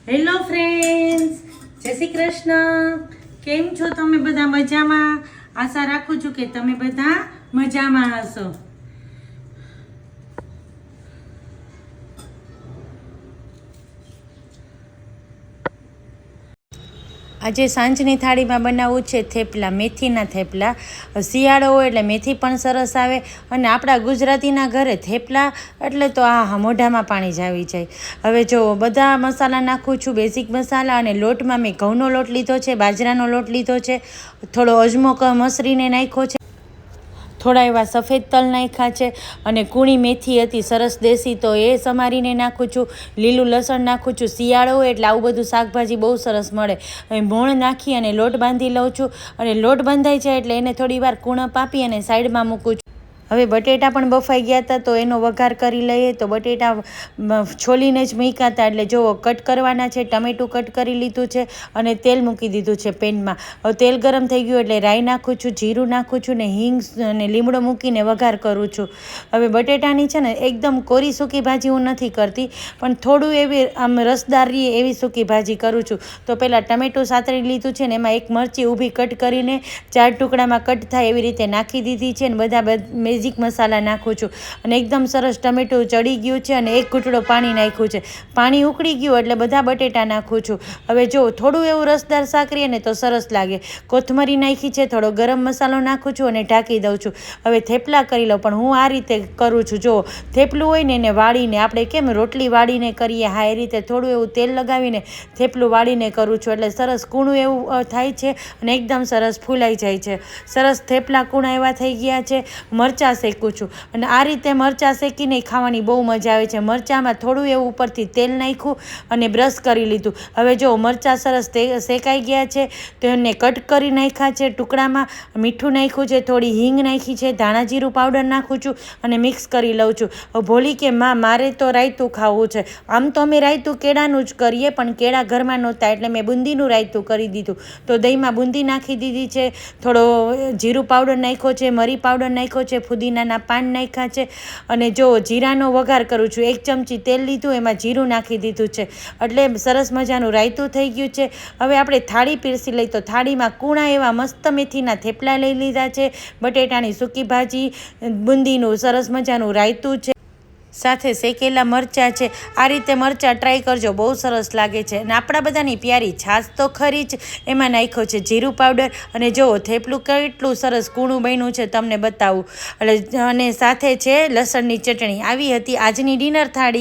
Hello friends, જય શ્રી કૃષ્ણ. કેમ છો તમે બધા? મજામાં? આશા રાખું છું કે તમે બધા મજામાં હશો. આજે સાંજની થાળીમાં બનાવવું છે થેપલા, મેથીના થેપલા. શિયાળો હોય એટલે મેથી પણ સરસ આવે અને આપણા ગુજરાતીના ઘરે થેપલા એટલે તો આ મોઢામાં પાણી જ આવી જાય. હવે જો બધા મસાલા નાખું છું, બેઝિક મસાલા, અને લોટમાં મેં ઘઉંનો લોટ લીધો છે, બાજરાનો લોટ લીધો છે, થોડો અજમો મસરીને નાખ્યો છે, થોડા એવા સફેદ તલ નાખ્યા છે, અને કૂણી મેથી હતી સરસ દેશી, તો એ સમારીને નાખું છું. લીલું લસણ નાખું છું. શિયાળો હોય એટલે આવું બધું શાકભાજી બહુ સરસ મળે. મોણ નાખી અને લોટ બાંધી લઉં છું, અને લોટ બંધાઈ જાય એટલે એને થોડી વાર કૂણપ આપી અને સાઈડમાં મૂકું છું. હવે બટેટા પણ બફાઈ ગયા હતા તો એનો વઘાર કરી લઈએ. તો બટેટા છોલીને જ મૂક્યા હતા એટલે જુઓ કટ કરવાના છે. ટમેટું કટ કરી લીધું છે અને તેલ મૂકી દીધું છે પેનમાં. હવે તેલ ગરમ થઈ ગયું એટલે રાઈ નાખું છું, જીરું નાખું છું ને હિંગ અને લીમડો મૂકીને વઘાર કરું છું. હવે બટેટાની છે ને એકદમ કોરી સૂકી ભાજી હું નથી કરતી, પણ થોડું એવી આમ રસદાર રહે એવી સૂકી ભાજી કરું છું. તો પહેલાં ટમેટું સાતરી લીધું છે ને એમાં એક મરચી ઊભી કટ કરીને 4 ટુકડામાં કટ થાય એવી રીતે નાખી દીધી છે, ને બધા બેઝિક મસાલા નાખું છું. અને એકદમ સરસ ટમેટું ચડી ગયું છે અને એક ઘૂંટડો પાણી નાખ્યું છે. પાણી ઉકળી ગયું એટલે બધા બટેટા નાખું છું. હવે જો થોડું એવું રસદાર શાક રહે ને તો સરસ લાગે. કોથમરી નાખી છે, થોડો ગરમ મસાલો નાખું છું અને ઢાંકી દઉં છું. હવે થેપલા કરી લઉં, પણ હું આ રીતે કરું છું. જો થેપલું હોય ને એને વાળીને, આપણે કેમ રોટલી વાળીને કરીએ, હા એ રીતે થોડું એવું તેલ લગાવીને થેપલું વાળીને કરું છું, એટલે સરસ કૂણું એવું થાય છે અને એકદમ સરસ ફૂલાઈ જાય છે. સરસ થેપલા કૂણા એવા થઈ ગયા છે. મરચાં શેકું છું, અને આ રીતે મરચાં શેકીને ખાવાની બહુ મજા આવે છે. મરચાંમાં થોડું એવું ઉપરથી તેલ નાખ્યું અને બ્રશ કરી લીધું. હવે જો મરચાં સરસ શેકાઈ ગયા છે તો એને કટ કરી નાખ્યા છે ટુકડામાં. મીઠું નાખ્યું છે, થોડી હિંગ નાખી છે, ધાણા જીરું પાવડર નાખું છું અને મિક્સ કરી લઉં છું. ભોલી કે માં મારે તો રાયતું ખાવું છે. આમ તો અમે રાયતું કેળાનું જ કરીએ, પણ કેળા ઘરમાં નહોતા એટલે મેં બુંદીનું રાયતું કરી દીધું. તો દહીંમાં બુંદી નાખી દીધી છે, થોડો જીરું પાવડર નાખ્યો છે, મરી પાવડર નાખ્યો છે, ફુદીનાના પાન નાખ્યા છે, અને જો જીરાનો વઘાર કરું છું. 1 ચમચી તેલ લીધું, એમાં જીરું નાખી દીધું છે, એટલે સરસ મજાનું રાયતું થઈ ગયું છે. હવે આપણે થાળી પીરસી લઈ, તો થાળીમાં કૂણા એવા મસ્ત મેથીના થેપલા લઈ લીધા છે, બટેટાની સૂકી ભાજી, બુંદીનું સરસ મજાનું રાયતું છે, સાથે શેકેલા મરચાં છે. આ રીતે મરચાં ટ્રાય કરજો, બહુ સરસ લાગે છે. અને આપણા બધાની પ્યારી છાશ તો ખરી જ, એમાં નાખ્યો છે જીરું પાવડર. અને જુઓ થેપલું કેટલું સરસ કૂણું બન્યું છે તમને બતાવું. એટલે અને સાથે છે લસણની ચટણી. આવી હતી આજની ડિનર થાળી.